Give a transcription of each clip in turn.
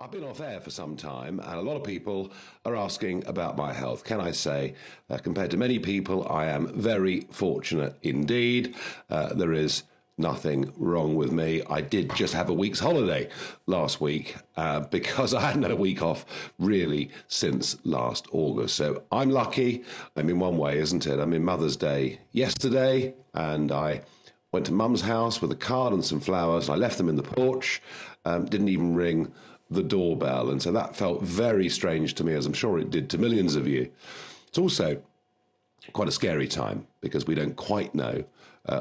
I've been off air for some time, and a lot of people are asking about my health. Can I say, compared to many people, I am very fortunate indeed. There is nothing wrong with me. I did just have a week's holiday last week because I hadn't had a week off really since last August. So I'm lucky. I mean, one way, isn't it? I mean, Mother's Day yesterday, and I went to Mum's house with a card and some flowers. I left them in the porch, didn't even ring the doorbell. And so that felt very strange to me, as I'm sure it did to millions of you. It's also quite a scary time because we don't quite know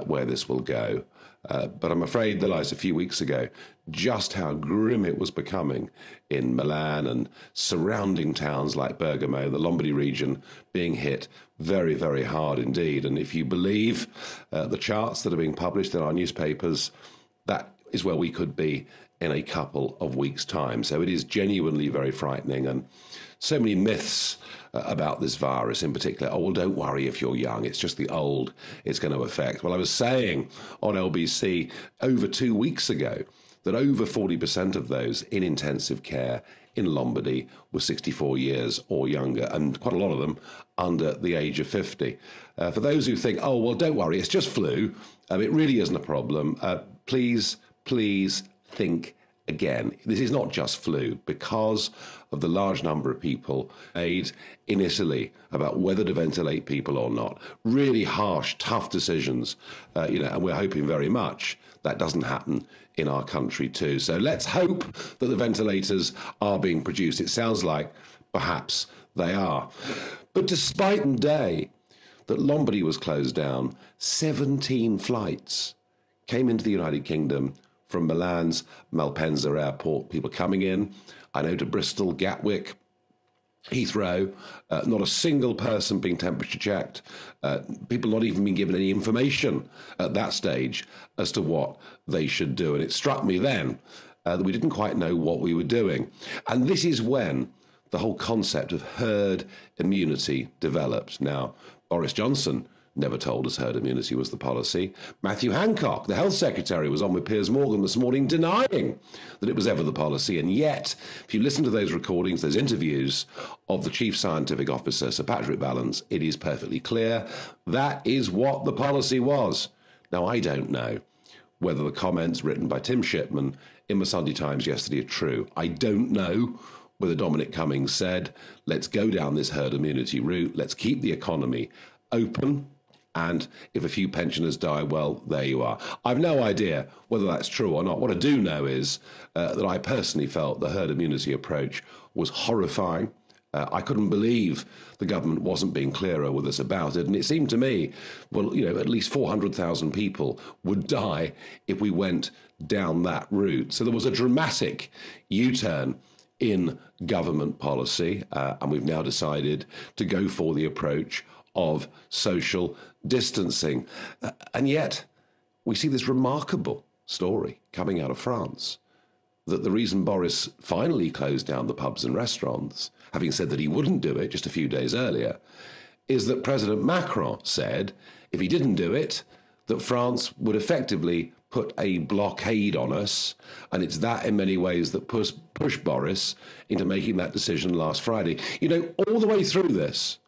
where this will go. But I'm afraid realised a few weeks ago just how grim it was becoming in Milan and surrounding towns like Bergamo, the Lombardy region, being hit very, very hard indeed. And if you believe the charts that are being published in our newspapers, that is where we could be in a couple of weeks' time. So it is genuinely very frightening. And so many myths about this virus in particular. Oh, well, don't worry if you're young. It's just the old it's going to affect. Well, I was saying on LBC over 2 weeks ago that over 40% of those in intensive care in Lombardy were 64 years or younger, and quite a lot of them under the age of 50. For those who think, oh, well, don't worry, it's just flu, it really isn't a problem, please think again. This is not just flu, because of the large number of people made in Italy about whether to ventilate people or not. Really harsh, tough decisions, and we're hoping very much that doesn't happen in our country too. So let's hope that the ventilators are being produced. It sounds like perhaps they are. But despite the day that Lombardy was closed down, 17 flights came into the United Kingdom from Milan's Malpensa airport. People coming in, I know, to Bristol, Gatwick, Heathrow, not a single person being temperature checked, people not even being given any information at that stage as to what they should do. And it struck me then that we didn't quite know what we were doing. And this is when the whole concept of herd immunity developed. Now, Boris Johnson never told us herd immunity was the policy. Matthew Hancock, the health secretary, was on with Piers Morgan this morning denying that it was ever the policy. And yet, if you listen to those recordings, those interviews of the chief scientific officer, Sir Patrick Vallance, it is perfectly clear that is what the policy was. Now, I don't know whether the comments written by Tim Shipman in the Sunday Times yesterday are true. I don't know whether Dominic Cummings said, let's go down this herd immunity route, let's keep the economy open, and if a few pensioners die, well, there you are. I've no idea whether that's true or not. What I do know is that I personally felt the herd immunity approach was horrifying. I couldn't believe the government wasn't being clearer with us about it. And it seemed to me, well, at least 400,000 people would die if we went down that route. So there was a dramatic U-turn in government policy, and we've now decided to go for the approach of social distancing. And yet we see this remarkable story coming out of France, that the reason Boris finally closed down the pubs and restaurants, having said that he wouldn't do it just a few days earlier, is that President Macron said if he didn't do it, that France would effectively put a blockade on us. And it's that in many ways that pushed Boris into making that decision last Friday. All the way through this,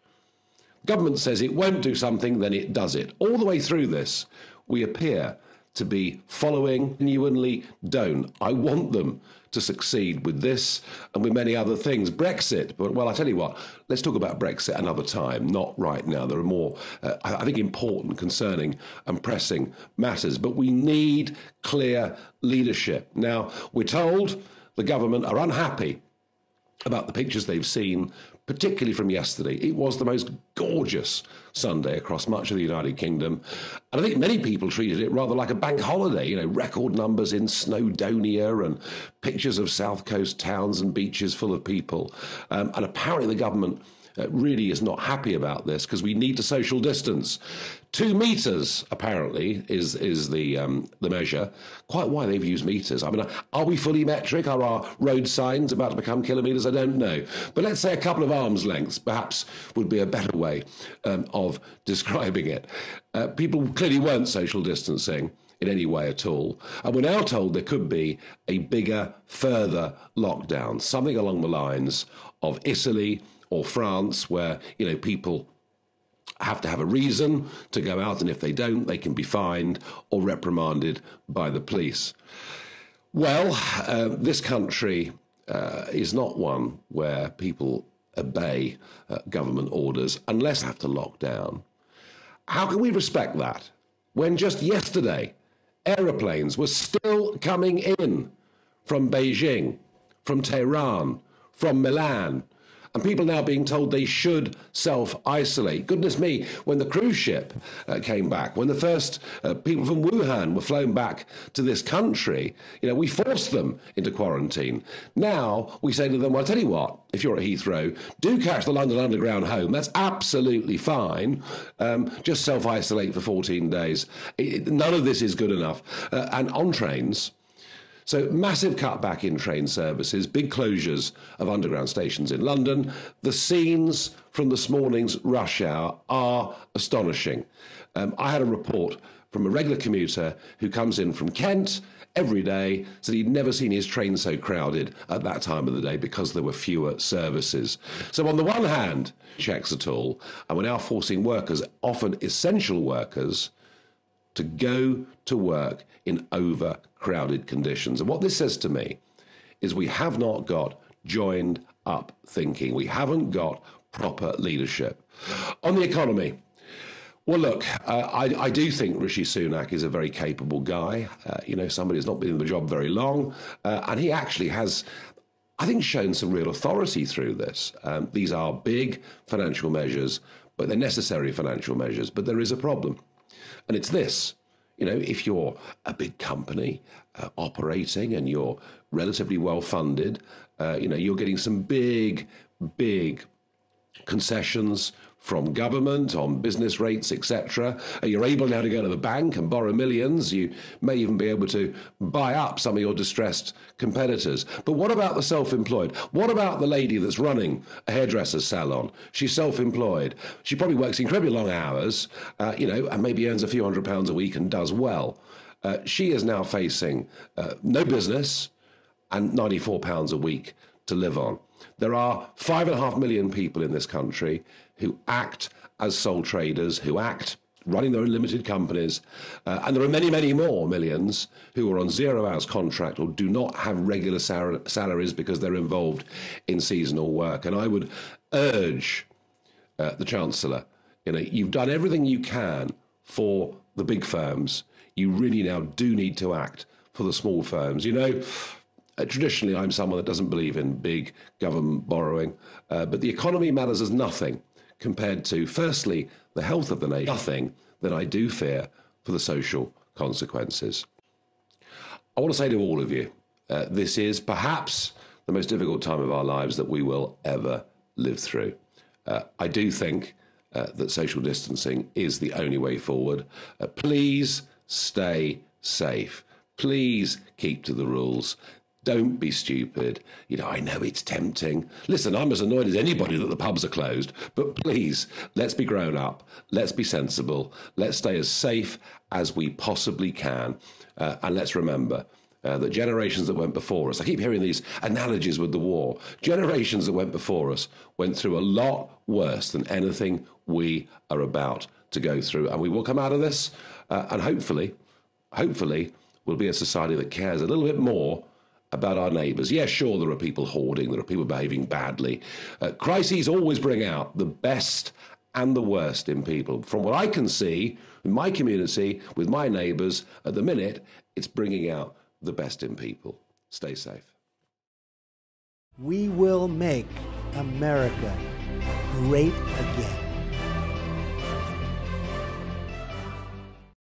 government says it won't do something, then it does it. All the way through this, we appear to be following, genuinely don't. I want them to succeed with this and with many other things. Brexit, but well, I tell you what, let's talk about Brexit another time, not right now. There are more, I think, important, concerning and pressing matters, but we need clear leadership. Now, we're told the government are unhappy about the pictures they've seen, particularly from yesterday. It was the most gorgeous Sunday across much of the United Kingdom. And I think many people treated it rather like a bank holiday, record numbers in Snowdonia and pictures of South Coast towns and beaches full of people. And apparently the government really is not happy about this because we need to social distance. 2 meters, apparently, is the measure. Quite why they've used meters. I mean, are we fully metric? Are our road signs about to become kilometers? I don't know. But let's say a couple of arms lengths, perhaps, would be a better way of describing it. People clearly weren't social distancing in any way at all. And we're now told there could be a bigger, further lockdown, something along the lines of Italy or France, where, people have to have a reason to go out, and if they don't, they can be fined or reprimanded by the police. Well, this country is not one where people obey government orders unless they have to lock down. How can we respect that when just yesterday aeroplanes were still coming in from Beijing, from Tehran, from Milan, and people now being told they should self-isolate? Goodness me, when the cruise ship came back, when the first people from Wuhan were flown back to this country, we forced them into quarantine. Now we say to them, well, I'll tell you what, if you're at Heathrow, do catch the London Underground home. That's absolutely fine. Just self-isolate for 14 days. None of this is good enough. And on trains, so massive cutback in train services, big closures of underground stations in London. The scenes from this morning's rush hour are astonishing. I had a report from a regular commuter who comes in from Kent every day, said he'd never seen his train so crowded at that time of the day because there were fewer services. So on the one hand, checks at all, and we're now forcing workers, often essential workers, to go to work in overcrowded conditions. And what this says to me is we have not got joined up thinking. We haven't got proper leadership. On the economy, well, look, I do think Rishi Sunak is a very capable guy. Somebody who's not been in the job very long. And he actually has, I think, shown some real authority through this. These are big financial measures, but they're necessary financial measures. But there is a problem. And it's this, if you're a big company operating and you're relatively well funded, you're getting some big concessions from government on business rates, etc. You're able now to go to the bank and borrow millions. You may even be able to buy up some of your distressed competitors. But what about the self-employed? What about the lady that's running a hairdresser's salon? She's self-employed. She probably works incredibly long hours, and maybe earns a few £100 a week and does well. She is now facing no business and £94 a week to live on. There are 5.5 million people in this country who act as sole traders, who act running their own limited companies, and there are many, many more millions who are on 0 hours contract or do not have regular salaries because they're involved in seasonal work. And I would urge the Chancellor, you've done everything you can for the big firms. You really now do need to act for the small firms. Traditionally, I'm someone that doesn't believe in big government borrowing, but the economy matters as nothing compared to, firstly, the health of the nation, nothing that I do fear for the social consequences. I want to say to all of you, this is perhaps the most difficult time of our lives that we will ever live through. I do think that social distancing is the only way forward. Please stay safe. Please keep to the rules. Don't be stupid. I know it's tempting. Listen, I'm as annoyed as anybody that the pubs are closed, but please, let's be grown up. Let's be sensible. Let's stay as safe as we possibly can. And let's remember that generations that went before us, I keep hearing these analogies with the war, generations that went before us went through a lot worse than anything we are about to go through. And we will come out of this, and hopefully, we'll be a society that cares a little bit more about our neighbours. Yeah, sure, there are people hoarding, there are people behaving badly. Crises always bring out the best and the worst in people. From what I can see in my community, with my neighbours, at the minute, it's bringing out the best in people. Stay safe. We will make America great again.